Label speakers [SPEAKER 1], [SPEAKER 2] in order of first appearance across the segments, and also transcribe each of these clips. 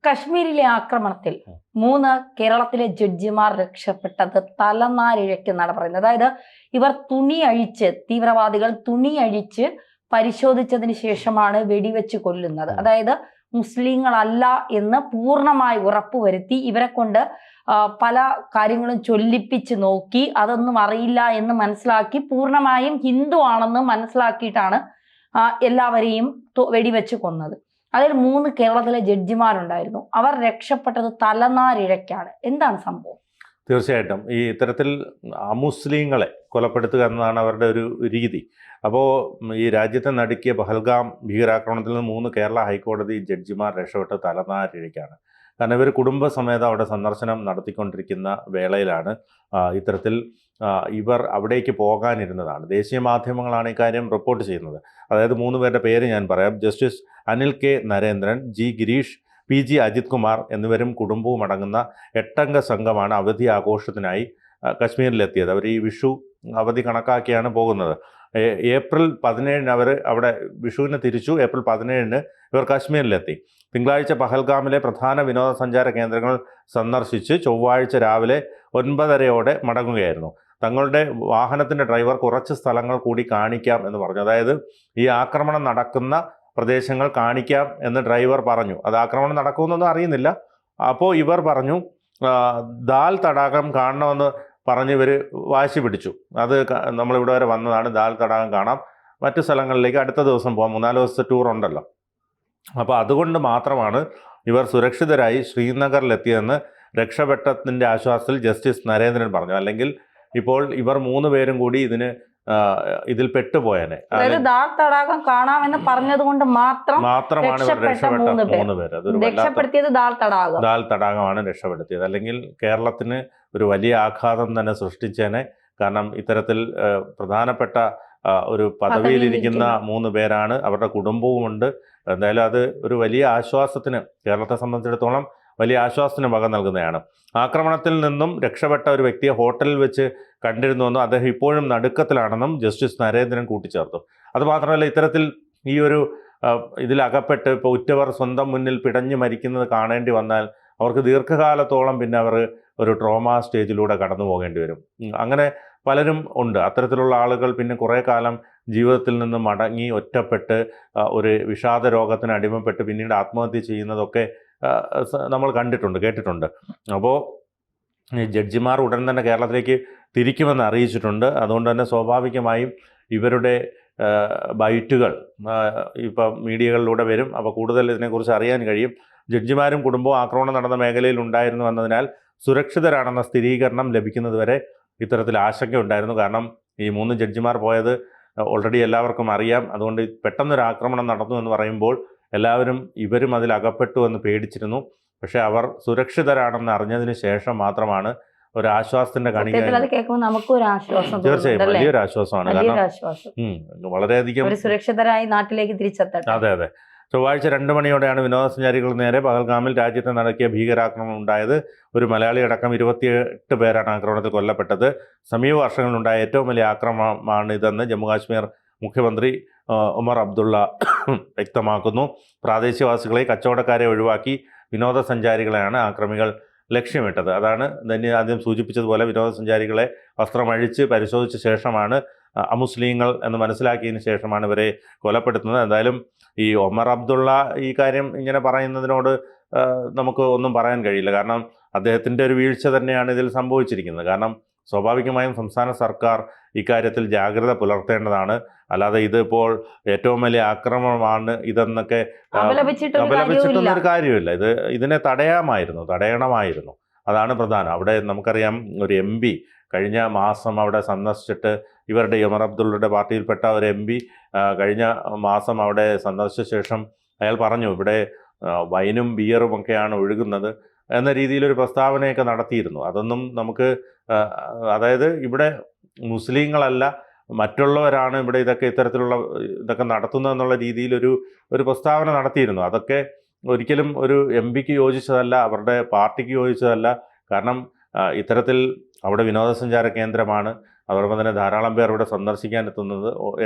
[SPEAKER 1] കശ്മീരിലെ ആക്രമണത്തിൽ 3 കേരളത്തിലെ ജഡ്ജിമാർ രക്ഷപ്പെട്ടത് തലനാരിഴയ്ക്കെന്നാണ് പറയുന്നത്. അതായത് ഇവർ തീവ്രവാദികൾ തുണി അഴിച്ച് പരിശോധിച്ചതിന് ശേഷമാണ് വെടിവെച്ച് കൊല്ലുന്നത്. അതായത് മുസ്ലിങ്ങളല്ല എന്ന് പൂർണ്ണമായി ഉറപ്പുവരുത്തി ഇവരെ കൊണ്ട് പല കാര്യങ്ങളും ചൊല്ലിപ്പിച്ച് നോക്കി അതൊന്നും അറിയില്ല എന്ന് മനസ്സിലാക്കി പൂർണ്ണമായും ഹിന്ദു ആണെന്ന് മനസ്സിലാക്കിയിട്ടാണ് എല്ലാവരെയും വെടിവെച്ച് കൊന്നത്. അതിൽ 3 കേരളത്തിലെ ജഡ്ജിമാരുണ്ടായിരുന്നു. അവർ രക്ഷപ്പെട്ടത് തലനാരിഴയ്ക്കാണ്. എന്താണ് സംഭവം?
[SPEAKER 2] തീർച്ചയായിട്ടും ഈ ഇത്തരത്തിൽ അമുസ്ലിങ്ങളെ കൊലപ്പെടുത്തുക എന്നതാണ് അവരുടെ ഒരു രീതി. അപ്പോൾ ഈ രാജ്യത്തെ നടുക്കിയ പഹൽഗാം ഭീകരാക്രമണത്തിൽ നിന്ന് 3 കേരള ഹൈക്കോടതി ജഡ്ജിമാർ രക്ഷപ്പെട്ടത് തലനാരിഴയ്ക്കാണ്. കാരണം ഇവർ കുടുംബസമേതം അവിടെ സന്ദർശനം നടത്തിക്കൊണ്ടിരിക്കുന്ന വേളയിലാണ് ഇത്തരത്തിൽ ഇവർ അവിടേക്ക് പോകാനിരുന്നതാണ്. ദേശീയ മാധ്യമങ്ങളാണ് ഇക്കാര്യം റിപ്പോർട്ട് ചെയ്യുന്നത്. അതായത് 3 പേരുടെ പേര് ഞാൻ പറയാം. Justice Anil K Narendran, G Girish, P G Ajith Kumar എന്നിവരും കുടുംബവും അടങ്ങുന്ന 8 അംഗ സംഘമാണ് അവധി ആഘോഷത്തിനായി കശ്മീരിലെത്തിയത്. അവർ ഈ വിഷു അവധി കണക്കാക്കിയാണ് പോകുന്നത്. ഏപ്രിൽ 17 അവർ അവിടെ വിഷുവിന് തിരിച്ചു. ഏപ്രിൽ 17 ഇവർ കശ്മീരിലെത്തി. തിങ്കളാഴ്ച പഹൽഗാമിലെ പ്രധാന വിനോദസഞ്ചാര കേന്ദ്രങ്ങൾ സന്ദർശിച്ച് ചൊവ്വാഴ്ച രാവിലെ 9:30 മടങ്ങുകയായിരുന്നു. തങ്ങളുടെ വാഹനത്തിൻ്റെ ഡ്രൈവർ കുറച്ച് സ്ഥലങ്ങൾ കൂടി കാണിക്കാം എന്ന് പറഞ്ഞു. അതായത് ഈ ആക്രമണം നടക്കുന്ന പ്രദേശങ്ങൾ കാണിക്കാം എന്ന് ഡ്രൈവർ പറഞ്ഞു. അത് ആക്രമണം നടക്കുമെന്നൊന്നും അറിയുന്നില്ല. അപ്പോൾ ഇവർ പറഞ്ഞു ദാൽ തടാകം കാണണമെന്ന് പറഞ്ഞ് ഇവർ വാശി പിടിച്ചു. അത് നമ്മളിവിടെ വരെ വന്നതാണ്, ദാൽ തടാകം കാണാം, മറ്റു സ്ഥലങ്ങളിലേക്ക് അടുത്ത ദിവസം പോകാം, 3-4 ദിവസത്തെ ടൂർ ഉണ്ടല്ലോ. അപ്പോൾ അതുകൊണ്ട് മാത്രമാണ് ഇവർ സുരക്ഷിതരായി ശ്രീനഗറിലെത്തിയതെന്ന് രക്ഷപ്പെട്ടതിൻ്റെ ആശ്വാസത്തിൽ ജസ്റ്റിസ് നരേന്ദ്രൻ പറഞ്ഞു. അല്ലെങ്കിൽ ഇപ്പോൾ ഇവർ 3 പേരും കൂടി ഇതിൽ പെട്ടുപോയനെ.
[SPEAKER 1] ദാൽ തടാകം കാണാമെന്ന് പറഞ്ഞത് കൊണ്ട്
[SPEAKER 2] മാത്രമാണ് ഇവർ രക്ഷപ്പെട്ട 3 പേര്. അതൊരു
[SPEAKER 1] രക്ഷപ്പെടുത്തിയത്
[SPEAKER 2] ദാൽ തടാകമാണ് രക്ഷപ്പെടുത്തിയത്. അല്ലെങ്കിൽ കേരളത്തിന് ഒരു വലിയ ആഘാതം തന്നെ സൃഷ്ടിച്ചേനെ. കാരണം ഇത്തരത്തിൽ പ്രധാനപ്പെട്ട ഒരു പദവിയിലിരിക്കുന്ന 3 പേരാണ്, അവരുടെ കുടുംബവുമുണ്ട്. എന്തായാലും അത് ഒരു വലിയ ആശ്വാസത്തിന്, കേരളത്തെ സംബന്ധിച്ചിടത്തോളം വലിയ ആശ്വാസത്തിന് വക നൽകുന്നതാണ്. ആക്രമണത്തിൽ നിന്നും രക്ഷപ്പെട്ട ഒരു വ്യക്തിയെ ഹോട്ടലിൽ വെച്ച് കണ്ടിരുന്നുവെന്നും അദ്ദേഹം ഇപ്പോഴും നടുക്കത്തിലാണെന്നും ജസ്റ്റിസ് നരേന്ദ്രൻ കൂട്ടിച്ചേർത്തു. അതുമാത്രമല്ല, ഇത്തരത്തിൽ ഈ ഒരു ഇതിലകപ്പെട്ട് ഇപ്പോൾ ഉറ്റവർ സ്വന്തം മുന്നിൽ പിടഞ്ഞു മരിക്കുന്നത് കാണേണ്ടി വന്നാൽ അവർക്ക് ദീർഘകാലത്തോളം പിന്നെ അവർ ഒരു ട്രോമ സ്റ്റേജിലൂടെ കടന്നു പോകേണ്ടി വരും. അങ്ങനെ പലരും ഉണ്ട്. അത്തരത്തിലുള്ള ആളുകൾ പിന്നെ കുറേ കാലം ജീവിതത്തിൽ നിന്ന് മടങ്ങി ഒറ്റപ്പെട്ട് ഒരു വിഷാദ രോഗത്തിന് അടിമപ്പെട്ട് പിന്നീട് ആത്മഹത്യ ചെയ്യുന്നതൊക്കെ നമ്മൾ കേട്ടിട്ടുണ്ട്. അപ്പോൾ ജഡ്ജിമാർ ഉടൻ തന്നെ കേരളത്തിലേക്ക് തിരിക്കുമെന്ന് അറിയിച്ചിട്ടുണ്ട്. അതുകൊണ്ട് തന്നെ സ്വാഭാവികമായും ഇവരുടെ ബൈറ്റുകൾ ഇപ്പം മീഡിയകളിലൂടെ വരും. അപ്പോൾ കൂടുതൽ ഇതിനെക്കുറിച്ച് അറിയാൻ കഴിയും. ജഡ്ജിമാരും കുടുംബവും ആക്രമണം നടന്ന മേഖലയിൽ ഉണ്ടായിരുന്നു എന്നതിനാൽ സുരക്ഷിതരാണെന്ന സ്ഥിരീകരണം ലഭിക്കുന്നതുവരെ ഇത്തരത്തിൽ ആശങ്കയുണ്ടായിരുന്നു. കാരണം ഈ 3 ജഡ്ജിമാർ പോയത് ഓൾറെഡി എല്ലാവർക്കും അറിയാം. അതുകൊണ്ട് പെട്ടെന്നൊരു ആക്രമണം നടന്നു എന്ന് പറയുമ്പോൾ എല്ലാവരും ഇവരും അതിൽ അകപ്പെട്ടു എന്ന് പേടിച്ചിരുന്നു. പക്ഷേ അവർ സുരക്ഷിതരാണെന്ന് അറിഞ്ഞതിന് ശേഷം മാത്രമാണ് ഒരു ആശ്വാസത്തിന്റെ തീർച്ചയായും വലിയൊരു ആശ്വാസമാണ്. കാരണം വളരെയധികം
[SPEAKER 1] സുരക്ഷിതരായി നാട്ടിലേക്ക് തിരിച്ചെത്തട്ടെ.
[SPEAKER 2] അതെ. ചൊവ്വാഴ്ച 2 മണിയോടെയാണ് വിനോദസഞ്ചാരികൾ നേരെ പഹൽഗാമിൽ രാജ്യത്ത് നടത്തിയ ഭീകരാക്രമണം ഉണ്ടായത്. ഒരു മലയാളി അടക്കം 28 പേരാണ് ആക്രമണത്തിൽ കൊല്ലപ്പെട്ടത്. സമീപ വർഷങ്ങളിലുണ്ടായ ഏറ്റവും വലിയ ആക്രമണമാണ് ഇതെന്ന് ജമ്മുകാശ്മീർ മുഖ്യമന്ത്രി ഉമർ അബ്ദുള്ള വ്യക്തമാക്കുന്നു. പ്രാദേശികവാസികളെ, കച്ചവടക്കാരെ ഒഴിവാക്കി വിനോദസഞ്ചാരികളെയാണ് ആക്രമികൾ ലക്ഷ്യമിട്ടത്. അതാണ് തന്നെ ആദ്യം സൂചിപ്പിച്ചതുപോലെ വിനോദസഞ്ചാരികളെ വസ്ത്രമഴിച്ച് പരിശോധിച്ച ശേഷമാണ് അമുസ്ലിങ്ങൾ എന്ന് മനസ്സിലാക്കിയതിന് ശേഷമാണ് ഇവരെ കൊലപ്പെടുത്തുന്നത്. എന്തായാലും ഈ ഒമർ അബ്ദുള്ള ഈ കാര്യം ഇങ്ങനെ പറയുന്നതിനോട് നമുക്ക് ഒന്നും പറയാൻ കഴിയില്ല. കാരണം അദ്ദേഹത്തിൻ്റെ ഒരു വീഴ്ച തന്നെയാണ് ഇതിൽ സംഭവിച്ചിരിക്കുന്നത്. കാരണം സ്വാഭാവികമായും സംസ്ഥാന സർക്കാർ ഇക്കാര്യത്തിൽ ജാഗ്രത പുലർത്തേണ്ടതാണ്. അല്ലാതെ ഇതിപ്പോൾ ഏറ്റവും വലിയ ആക്രമണമാണ് ഇതെന്നൊക്കെ അപലപിച്ചിട്ടൊന്നൊരു കാര്യമില്ല. ഇതിനെ തടയണമായിരുന്നു. അതാണ് പ്രധാനം. അവിടെ നമുക്കറിയാം, ഒരു MP കഴിഞ്ഞ മാസം അവിടെ സന്ദർശിച്ചിട്ട് ഇവരുടെ ഉമർ അബ്ദുള്ളയുടെ പാർട്ടിയിൽപ്പെട്ട ഒരു MP കഴിഞ്ഞ മാസം അവിടെ സന്ദർശിച്ച ശേഷം അയാൾ പറഞ്ഞു, ഇവിടെ വൈനും ബിയറും ഒക്കെയാണ് ഒഴുകുന്നത് എന്ന രീതിയിലൊരു പ്രസ്താവനയൊക്കെ നടത്തിയിരുന്നു. അതൊന്നും നമുക്ക്, അതായത് ഇവിടെ മുസ്ലിങ്ങളല്ല മറ്റുള്ളവരാണ് ഇവിടെ ഇത്തരത്തിലുള്ള ഇതൊക്കെ നടത്തുന്നതെന്നുള്ള രീതിയിലൊരു പ്രസ്താവന നടത്തിയിരുന്നു. അതൊക്കെ ഒരിക്കലും ഒരു MP യോജിച്ചതല്ല, അവരുടെ പാർട്ടിക്ക് യോജിച്ചതല്ല. കാരണം ഇത്തരത്തിൽ അവിടെ വിനോദസഞ്ചാര കേന്ദ്രമാണ്. അതോടൊപ്പം തന്നെ ധാരാളം പേർ ഇവിടെ സന്ദർശിക്കാൻ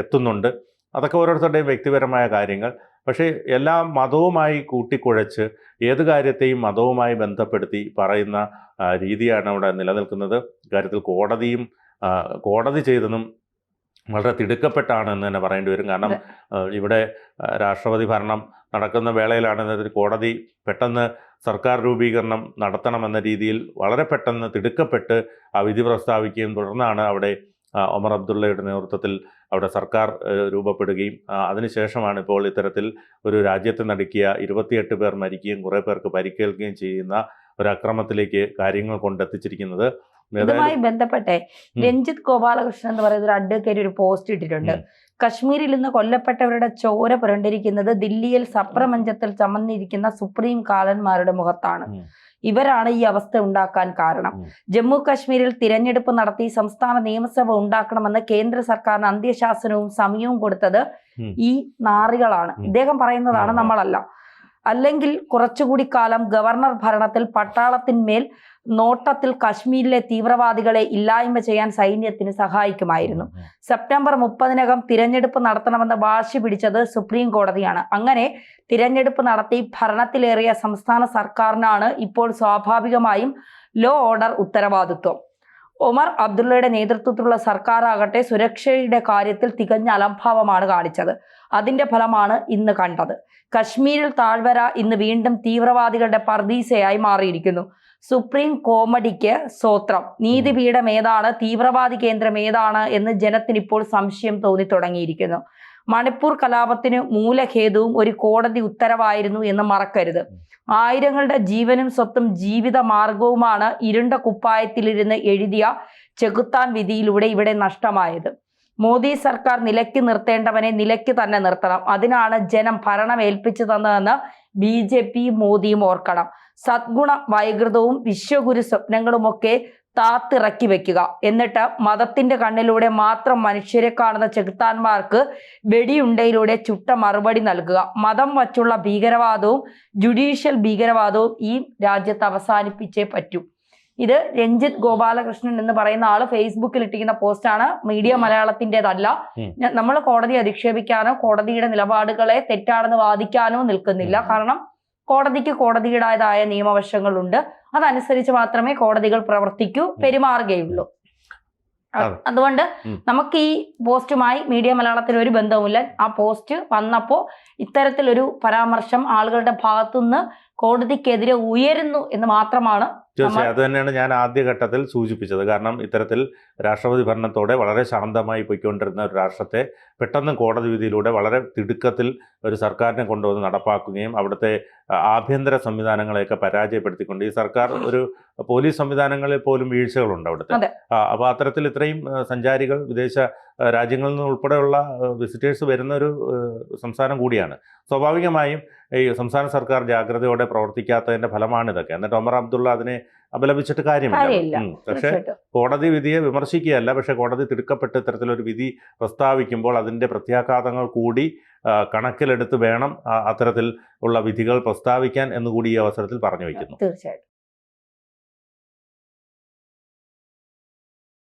[SPEAKER 2] എത്തുന്നുണ്ട്. അതൊക്കെ ഓരോരുത്തരുടെയും വ്യക്തിപരമായ കാര്യങ്ങൾ. പക്ഷേ എല്ലാ മതവുമായി കൂട്ടിക്കുഴച്ച് ഏത് കാര്യത്തെയും മതവുമായി ബന്ധപ്പെടുത്തി പറയുന്ന രീതിയാണ് അവിടെ നിലനിൽക്കുന്നത്. ഇക്കാര്യത്തിൽ കോടതി ചെയ്തതും വളരെ തിടുക്കപ്പെട്ടാണ് എന്ന് തന്നെ പറയേണ്ടി വരും. കാരണം ഇവിടെ രാഷ്ട്രപതി ഭരണം നടക്കുന്ന വേളയിലാണ് കോടതി പെട്ടെന്ന് സർക്കാർ രൂപീകരണം നടത്തണമെന്ന രീതിയിൽ വളരെ പെട്ടെന്ന് തിടുക്കപ്പെട്ട് ആ വിധി പ്രസ്താവിക്കുകയും തുടർന്നാണ് അവിടെ ഒമർ അബ്ദുള്ളയുടെ നേതൃത്വത്തിൽ അവിടെ സർക്കാർ രൂപപ്പെടുകയും അതിനുശേഷമാണ് ഇപ്പോൾ ഇത്തരത്തിൽ ഒരു രാജ്യത്തെ നടുക്കിയ 28 പേർ മരിക്കുകയും കുറേ പേർക്ക് പരിക്കേൽക്കുകയും ചെയ്യുന്ന ഒരു അക്രമത്തിലേക്ക് കാര്യങ്ങൾ കൊണ്ടെത്തിച്ചിരിക്കുന്നത്.
[SPEAKER 1] ഇതുമായി ബന്ധപ്പെട്ടെ രഞ്ജിത്ത് ഗോപാലകൃഷ്ണൻ എന്ന് പറയുന്ന ഒരു അഡ്വക്കേറ്റ് ഒരു പോസ്റ്റ് ഇട്ടിട്ടുണ്ട്. കശ്മീരിൽ നിന്ന് കൊല്ലപ്പെട്ടവരുടെ ചോര പുരണ്ടിരിക്കുന്നത് ദില്ലിയിൽ സപ്രമഞ്ചത്തിൽ ചമന്നിരിക്കുന്ന സുപ്രീം കാലന്മാരുടെ മുഖത്താണ്. ഇവരാണ് ഈ അവസ്ഥ ഉണ്ടാക്കാൻ കാരണം. ജമ്മു കാശ്മീരിൽ തിരഞ്ഞെടുപ്പ് നടത്തി സംസ്ഥാന നിയമസഭ ഉണ്ടാക്കണമെന്ന് കേന്ദ്ര സർക്കാരിന് അന്ത്യശാസനവും സമയവും കൊടുത്തത് ഈ നാറികളാണ്. ഇദ്ദേഹം പറയുന്നതാണ്, നമ്മളല്ല. അല്ലെങ്കിൽ കുറച്ചുകൂടി കാലം ഗവർണർ ഭരണത്തിൽ പട്ടാളത്തിന്മേൽ നോട്ടത്തിൽ കശ്മീരിലെ തീവ്രവാദികളെ ഇല്ലായ്മ ചെയ്യാൻ സൈന്യത്തിന് സഹായിക്കുമായിരുന്നു. സെപ്റ്റംബർ 30-നകം തിരഞ്ഞെടുപ്പ് നടത്തണമെന്ന് വാശി പിടിച്ചത് സുപ്രീം കോടതിയാണ്. അങ്ങനെ തിരഞ്ഞെടുപ്പ് നടത്തി ഭരണത്തിലേറിയ സംസ്ഥാന സർക്കാരിനാണ് ഇപ്പോൾ സ്വാഭാവികമായും ലോ ഓർഡർ ഉത്തരവാദിത്വം. ഒമർ അബ്ദുള്ളയുടെ നേതൃത്വത്തിലുള്ള സർക്കാരാകട്ടെ സുരക്ഷയുടെ കാര്യത്തിൽ തികഞ്ഞ അലംഭാവമാണ് കാണിച്ചത്. അതിന്റെ ഫലമാണ് ഇന്ന് കണ്ടത്. കശ്മീരിൽ താഴ്വര ഇന്ന് വീണ്ടും തീവ്രവാദികളുടെ പർദീസയായി മാറിയിരിക്കുന്നു. സുപ്രീം കോടതിക്ക് സ്വോത്രം. നീതിപീഠം ഏതാണ്, തീവ്രവാദി കേന്ദ്രം ഏതാണ് എന്ന് ജനത്തിന് ഇപ്പോൾ സംശയം തോന്നി തുടങ്ങിയിരിക്കുന്നു. മണിപ്പൂർ കലാപത്തിന് മൂലഹേതുവും ഒരു കോടതി ഉത്തരവായിരുന്നു എന്ന് മറക്കരുത്. ആയിരങ്ങളുടെ ജീവനും സ്വത്തും ജീവിത മാർഗവുമാണ് ഇരുണ്ട കുപ്പായത്തിലിരുന്ന് എഴുതിയ ചെകുത്താൻ വിധിയിലൂടെ ഇവിടെ നഷ്ടമായത്. മോദി സർക്കാർ നിലയ്ക്ക് നിർത്തേണ്ടവനെ നിലയ്ക്ക് തന്നെ നിർത്തണം. അതിനാണ് ജനം ഭരണം ഏൽപ്പിച്ചു തന്നതെന്ന് BJP മോദിയും ഓർക്കണം. സദ്ഗുണ വൈകൃതവും വിശ്വഗുരു സ്വപ്നങ്ങളുമൊക്കെ താത്തിറക്കി വെക്കുക. എന്നിട്ട് മതത്തിന്റെ കണ്ണിലൂടെ മാത്രം മനുഷ്യരെ കാണുന്ന ചെകുത്താന്മാർക്ക് വെടിയുണ്ടയിലൂടെ ചുട്ട മറുപടി നൽകുക. മതം വച്ചുള്ള ഭീകരവാദവും ജുഡീഷ്യൽ ഭീകരവാദവും ഈ രാജ്യത്ത് അവസാനിപ്പിച്ചേ പറ്റൂ. ഇത് രഞ്ജിത്ത് ഗോപാലകൃഷ്ണൻ എന്ന് പറയുന്ന ആള് ഫേസ്ബുക്കിൽ ഇട്ടിരിക്കുന്ന പോസ്റ്റാണ്. മീഡിയ മലയാളത്തിൻ്റെതല്ല. നമ്മൾ കോടതിയെ അധിക്ഷേപിക്കാനോ കോടതിയുടെ നിലപാടുകളെ തെറ്റാണെന്ന് വാദിക്കാനോ നിൽക്കുന്നില്ല. കാരണം കോടതിക്ക് കോടതിയുടേതായ നിയമവശങ്ങളുണ്ട്. അതനുസരിച്ച് മാത്രമേ കോടതികൾ പ്രവർത്തിക്കൂ, പെരുമാറുകയുള്ളൂ. അതുകൊണ്ട് നമുക്ക് ഈ പോസ്റ്റുമായി മീഡിയ മലയാളത്തിന് ഒരു ബന്ധവുമില്ല. ആ പോസ്റ്റ് വന്നപ്പോൾ ഇത്തരത്തിലൊരു പരാമർശം ആളുകളുടെ ഭാഗത്തുനിന്ന് കോടതിക്കെതിരെ ഉയരുന്നു എന്ന് മാത്രമാണ്.
[SPEAKER 2] തീർച്ചയായും അത് തന്നെയാണ് ഞാൻ ആദ്യഘട്ടത്തിൽ സൂചിപ്പിച്ചത്. കാരണം ഇത്തരത്തിൽ രാഷ്ട്രപതി ഭരണത്തോടെ വളരെ ശാന്തമായി പോയിക്കൊണ്ടിരുന്ന ഒരു രാഷ്ട്രത്തെ പെട്ടെന്ന് കോടതി വിധിയിലൂടെ വളരെ തിടുക്കത്തിൽ ഒരു സർക്കാരിനെ കൊണ്ടുവന്ന് നടപ്പാക്കുകയും അവിടുത്തെ ആഭ്യന്തര സംവിധാനങ്ങളെയൊക്കെ പരാജയപ്പെടുത്തിക്കൊണ്ട് ഈ സർക്കാർ ഒരു പോലീസ് സംവിധാനങ്ങളിൽ പോലും വീഴ്ചകളുണ്ട് അവിടുത്തെ. അപ്പോൾ അത്തരത്തിൽ ഇത്രയും സഞ്ചാരികൾ വിദേശ രാജ്യങ്ങളിൽ നിന്ന് ഉൾപ്പെടെയുള്ള വിസിറ്റേഴ്സ് വരുന്ന ഒരു സംസ്ഥാനം കൂടിയാണ്. സ്വാഭാവികമായും ഈ സംസ്ഥാന സർക്കാർ ജാഗ്രതയോടെ പ്രവർത്തിക്കാത്തതിന്റെ ഫലമാണ് ഇതൊക്കെ. എന്നിട്ട് ഒമർ അബ്ദുള്ള അതിനെ അപലപിച്ചിട്ട് കാര്യമില്ല. പക്ഷേ കോടതി വിധിയെ വിമർശിക്കുകയല്ല, പക്ഷേ കോടതി തിടുക്കപ്പെട്ട് ഇത്തരത്തിലൊരു വിധി പ്രസ്താവിക്കുമ്പോൾ അതിൻ്റെ പ്രത്യാഘാതങ്ങൾ കൂടി കണക്കിലെടുത്ത് വേണം അത്തരത്തിൽ ഉള്ള വിധികൾ പ്രസ്താവിക്കാൻ എന്നുകൂടി ഈ അവസരത്തിൽ പറഞ്ഞു വയ്ക്കുന്നു.
[SPEAKER 1] തീർച്ചയായിട്ടും.